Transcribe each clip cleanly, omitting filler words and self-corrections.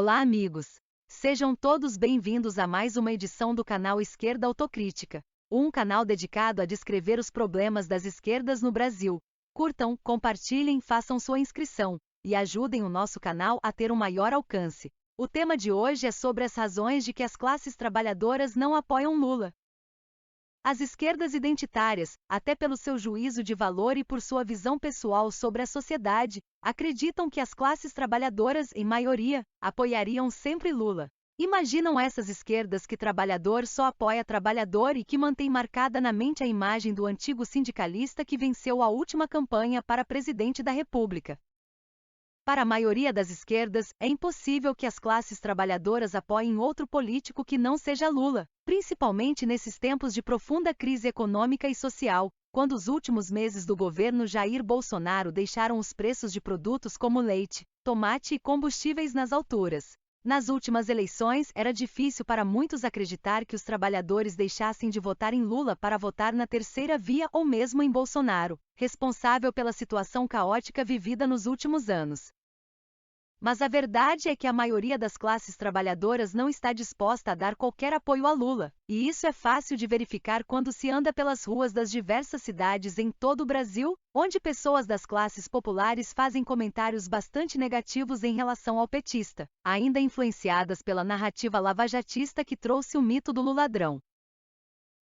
Olá, amigos! Sejam todos bem-vindos a mais uma edição do canal Esquerda Autocrítica, um canal dedicado a descrever os problemas das esquerdas no Brasil. Curtam, compartilhem, façam sua inscrição e ajudem o nosso canal a ter um maior alcance. O tema de hoje é sobre as razões de que as classes trabalhadoras não apoiam Lula. As esquerdas identitárias, até pelo seu juízo de valor e por sua visão pessoal sobre a sociedade, acreditam que as classes trabalhadoras, em maioria, apoiariam sempre Lula. Imaginam essas esquerdas que trabalhador só apoia trabalhador e que mantém marcada na mente a imagem do antigo sindicalista que venceu a última campanha para presidente da República. Para a maioria das esquerdas, é impossível que as classes trabalhadoras apoiem outro político que não seja Lula, principalmente nesses tempos de profunda crise econômica e social, quando os últimos meses do governo Jair Bolsonaro deixaram os preços de produtos como leite, tomate e combustíveis nas alturas. Nas últimas eleições, era difícil para muitos acreditar que os trabalhadores deixassem de votar em Lula para votar na terceira via ou mesmo em Bolsonaro, responsável pela situação caótica vivida nos últimos anos. Mas a verdade é que a maioria das classes trabalhadoras não está disposta a dar qualquer apoio a Lula, e isso é fácil de verificar quando se anda pelas ruas das diversas cidades em todo o Brasil, onde pessoas das classes populares fazem comentários bastante negativos em relação ao petista, ainda influenciadas pela narrativa lavajatista que trouxe o mito do Luladrão.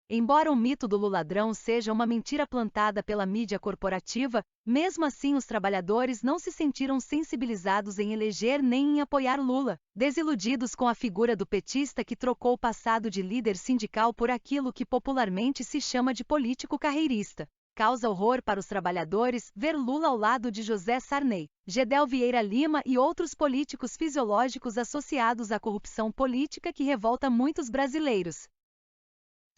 Embora o mito do Luladrão seja uma mentira plantada pela mídia corporativa, mesmo assim os trabalhadores não se sentiram sensibilizados em eleger nem em apoiar Lula, desiludidos com a figura do petista que trocou o passado de líder sindical por aquilo que popularmente se chama de político carreirista. Causa horror para os trabalhadores ver Lula ao lado de José Sarney, Gedel Vieira Lima e outros políticos fisiológicos associados à corrupção política que revolta muitos brasileiros.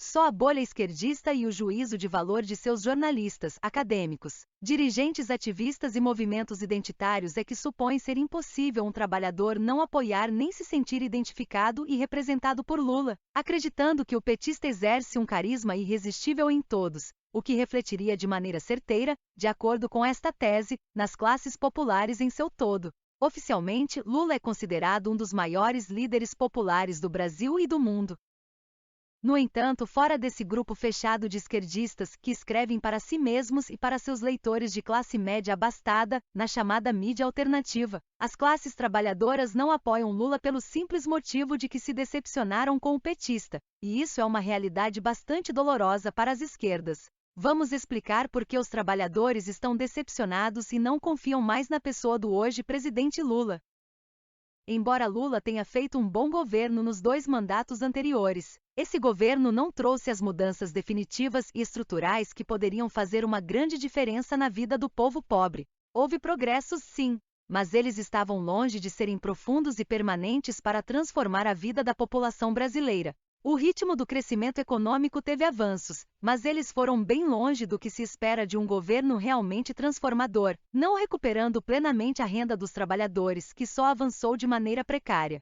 Só a bolha esquerdista e o juízo de valor de seus jornalistas, acadêmicos, dirigentes ativistas e movimentos identitários é que supõe ser impossível um trabalhador não apoiar nem se sentir identificado e representado por Lula, acreditando que o petista exerce um carisma irresistível em todos, o que refletiria de maneira certeira, de acordo com esta tese, nas classes populares em seu todo. Oficialmente, Lula é considerado um dos maiores líderes populares do Brasil e do mundo. No entanto, fora desse grupo fechado de esquerdistas que escrevem para si mesmos e para seus leitores de classe média abastada, na chamada mídia alternativa, as classes trabalhadoras não apoiam Lula pelo simples motivo de que se decepcionaram com o petista, e isso é uma realidade bastante dolorosa para as esquerdas. Vamos explicar por que os trabalhadores estão decepcionados e não confiam mais na pessoa do hoje presidente Lula. Embora Lula tenha feito um bom governo nos 2 mandatos anteriores, esse governo não trouxe as mudanças definitivas e estruturais que poderiam fazer uma grande diferença na vida do povo pobre. Houve progressos, sim, mas eles estavam longe de serem profundos e permanentes para transformar a vida da população brasileira. O ritmo do crescimento econômico teve avanços, mas eles foram bem longe do que se espera de um governo realmente transformador, não recuperando plenamente a renda dos trabalhadores, que só avançou de maneira precária.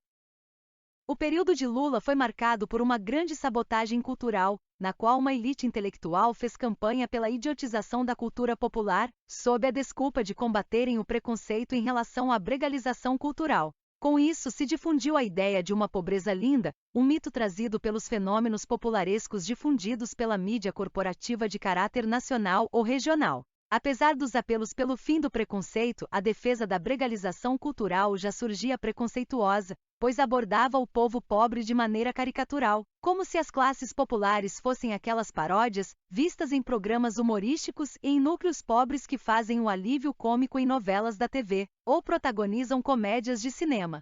O período de Lula foi marcado por uma grande sabotagem cultural, na qual uma elite intelectual fez campanha pela idiotização da cultura popular, sob a desculpa de combaterem o preconceito em relação à bregalização cultural. Com isso se difundiu a ideia de uma pobreza linda, um mito trazido pelos fenômenos popularescos difundidos pela mídia corporativa de caráter nacional ou regional. Apesar dos apelos pelo fim do preconceito, a defesa da bregalização cultural já surgia preconceituosa, pois abordava o povo pobre de maneira caricatural, como se as classes populares fossem aquelas paródias, vistas em programas humorísticos e em núcleos pobres que fazem um alívio cômico em novelas da TV, ou protagonizam comédias de cinema.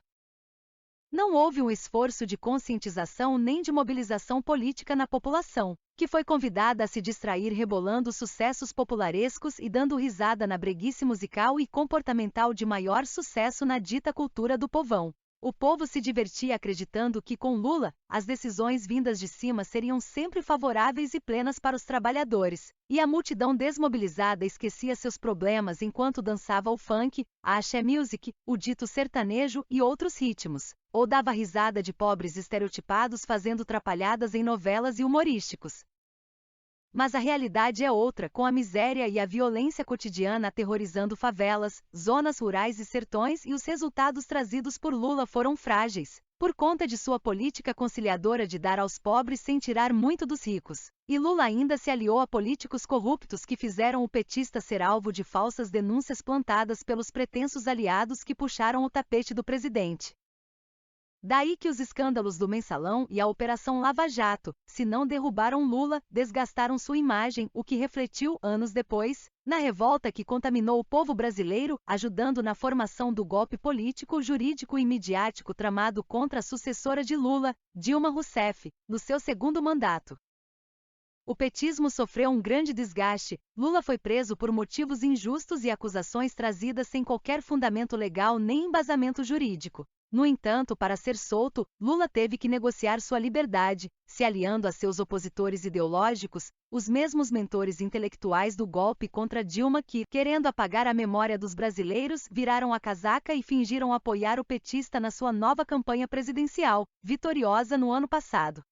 Não houve um esforço de conscientização nem de mobilização política na população, que foi convidada a se distrair rebolando sucessos popularescos e dando risada na breguice musical e comportamental de maior sucesso na dita cultura do povão. O povo se divertia acreditando que, com Lula, as decisões vindas de cima seriam sempre favoráveis e plenas para os trabalhadores, e a multidão desmobilizada esquecia seus problemas enquanto dançava o funk, a axé music, o dito sertanejo e outros ritmos, ou dava risada de pobres estereotipados fazendo trapalhadas em novelas e humorísticos. Mas a realidade é outra, com a miséria e a violência cotidiana aterrorizando favelas, zonas rurais e sertões, e os resultados trazidos por Lula foram frágeis, por conta de sua política conciliadora de dar aos pobres sem tirar muito dos ricos. E Lula ainda se aliou a políticos corruptos que fizeram o petista ser alvo de falsas denúncias plantadas pelos pretensos aliados que puxaram o tapete do presidente. Daí que os escândalos do Mensalão e a Operação Lava Jato, se não derrubaram Lula, desgastaram sua imagem, o que refletiu, anos depois, na revolta que contaminou o povo brasileiro, ajudando na formação do golpe político, jurídico e midiático tramado contra a sucessora de Lula, Dilma Rousseff, no seu segundo mandato. O petismo sofreu um grande desgaste, Lula foi preso por motivos injustos e acusações trazidas sem qualquer fundamento legal nem embasamento jurídico. No entanto, para ser solto, Lula teve que negociar sua liberdade, se aliando a seus opositores ideológicos, os mesmos mentores intelectuais do golpe contra Dilma que, querendo apagar a memória dos brasileiros, viraram a casaca e fingiram apoiar o petista na sua nova campanha presidencial, vitoriosa no ano passado.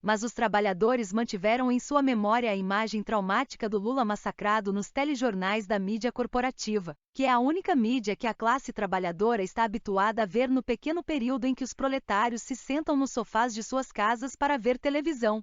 Mas os trabalhadores mantiveram em sua memória a imagem traumática do Lula massacrado nos telejornais da mídia corporativa, que é a única mídia que a classe trabalhadora está habituada a ver no pequeno período em que os proletários se sentam nos sofás de suas casas para ver televisão.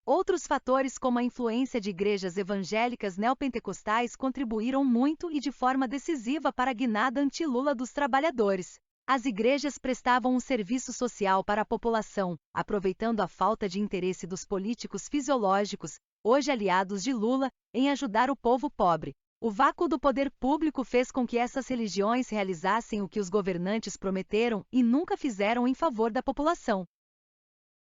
Outros fatores, como a influência de igrejas evangélicas neopentecostais, contribuíram muito e de forma decisiva para a guinada anti-Lula dos trabalhadores. As igrejas prestavam um serviço social para a população, aproveitando a falta de interesse dos políticos fisiológicos, hoje aliados de Lula, em ajudar o povo pobre. O vácuo do poder público fez com que essas religiões realizassem o que os governantes prometeram e nunca fizeram em favor da população.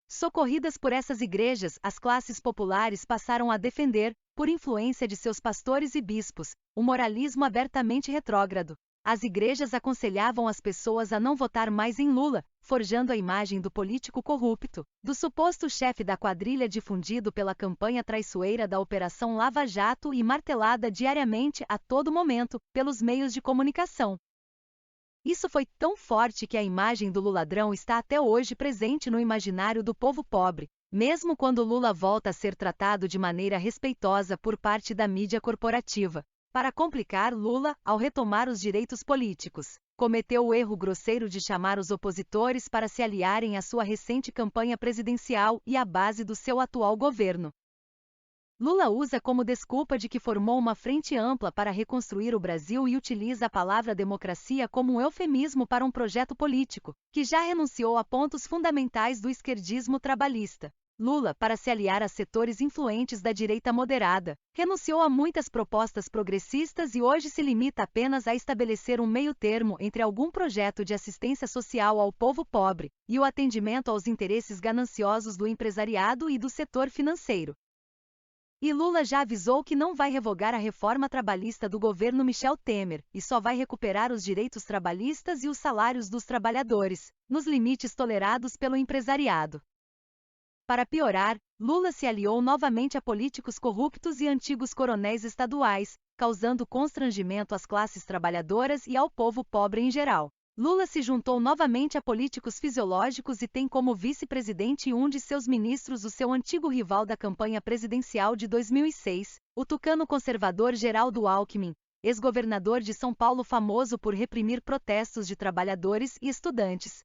Socorridas por essas igrejas, as classes populares passaram a defender, por influência de seus pastores e bispos, o moralismo abertamente retrógrado. As igrejas aconselhavam as pessoas a não votar mais em Lula, forjando a imagem do político corrupto, do suposto chefe da quadrilha difundido pela campanha traiçoeira da Operação Lava Jato e martelada diariamente a todo momento, pelos meios de comunicação. Isso foi tão forte que a imagem do Luladrão está até hoje presente no imaginário do povo pobre, mesmo quando Lula volta a ser tratado de maneira respeitosa por parte da mídia corporativa. Para complicar, Lula, ao retomar os direitos políticos, cometeu o erro grosseiro de chamar os opositores para se aliarem à sua recente campanha presidencial e à base do seu atual governo. Lula usa como desculpa de que formou uma frente ampla para reconstruir o Brasil e utiliza a palavra democracia como um eufemismo para um projeto político, que já renunciou a pontos fundamentais do esquerdismo trabalhista. Lula, para se aliar a setores influentes da direita moderada, renunciou a muitas propostas progressistas e hoje se limita apenas a estabelecer um meio-termo entre algum projeto de assistência social ao povo pobre e o atendimento aos interesses gananciosos do empresariado e do setor financeiro. E Lula já avisou que não vai revogar a reforma trabalhista do governo Michel Temer, e só vai recuperar os direitos trabalhistas e os salários dos trabalhadores, nos limites tolerados pelo empresariado. Para piorar, Lula se aliou novamente a políticos corruptos e antigos coronéis estaduais, causando constrangimento às classes trabalhadoras e ao povo pobre em geral. Lula se juntou novamente a políticos fisiológicos e tem como vice-presidente um de seus ministros o seu antigo rival da campanha presidencial de 2006, o tucano conservador Geraldo Alckmin, ex-governador de São Paulo famoso por reprimir protestos de trabalhadores e estudantes.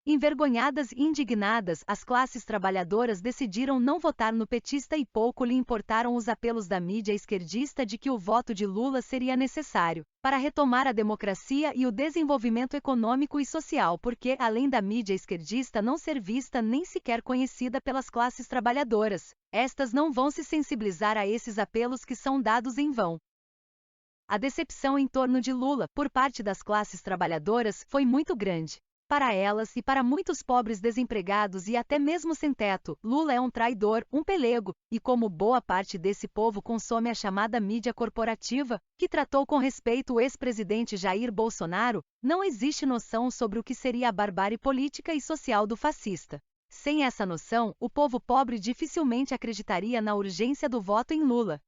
Envergonhadas e indignadas, as classes trabalhadoras decidiram não votar no petista e pouco lhe importaram os apelos da mídia esquerdista de que o voto de Lula seria necessário para retomar a democracia e o desenvolvimento econômico e social, porque, além da mídia esquerdista não ser vista nem sequer conhecida pelas classes trabalhadoras, estas não vão se sensibilizar a esses apelos que são dados em vão. A decepção em torno de Lula, por parte das classes trabalhadoras, foi muito grande. Para elas e para muitos pobres desempregados e até mesmo sem teto, Lula é um traidor, um pelego, e como boa parte desse povo consome a chamada mídia corporativa, que tratou com respeito o ex-presidente Jair Bolsonaro, não existe noção sobre o que seria a barbárie política e social do fascista. Sem essa noção, o povo pobre dificilmente acreditaria na urgência do voto em Lula.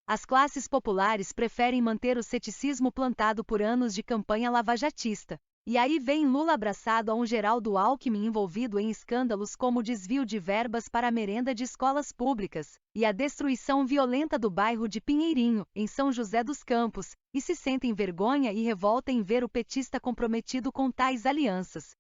As classes populares preferem manter o ceticismo plantado por anos de campanha lavajatista. E aí vem Lula abraçado a um Geraldo Alckmin envolvido em escândalos como o desvio de verbas para a merenda de escolas públicas, e a destruição violenta do bairro de Pinheirinho, em São José dos Campos, e se sentem vergonha e revolta em ver o petista comprometido com tais alianças.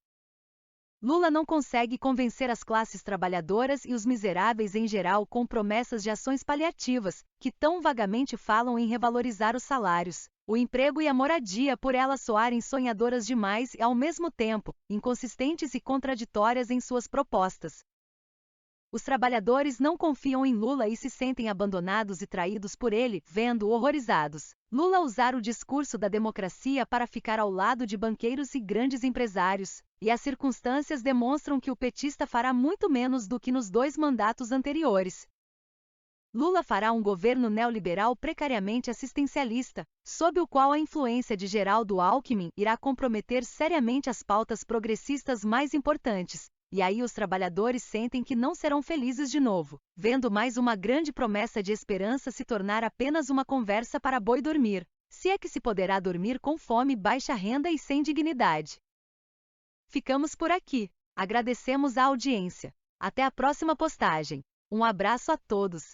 Lula não consegue convencer as classes trabalhadoras e os miseráveis em geral com promessas de ações paliativas, que tão vagamente falam em revalorizar os salários, o emprego e a moradia por elas soarem sonhadoras demais e, ao mesmo tempo, inconsistentes e contraditórias em suas propostas. Os trabalhadores não confiam em Lula e se sentem abandonados e traídos por ele, vendo horrorizados Lula usar o discurso da democracia para ficar ao lado de banqueiros e grandes empresários, e as circunstâncias demonstram que o petista fará muito menos do que nos 2 mandatos anteriores. Lula fará um governo neoliberal precariamente assistencialista, sob o qual a influência de Geraldo Alckmin irá comprometer seriamente as pautas progressistas mais importantes. E aí os trabalhadores sentem que não serão felizes de novo, vendo mais uma grande promessa de esperança se tornar apenas uma conversa para boi dormir, se é que se poderá dormir com fome, baixa renda e sem dignidade. Ficamos por aqui. Agradecemos a audiência. Até a próxima postagem. Um abraço a todos.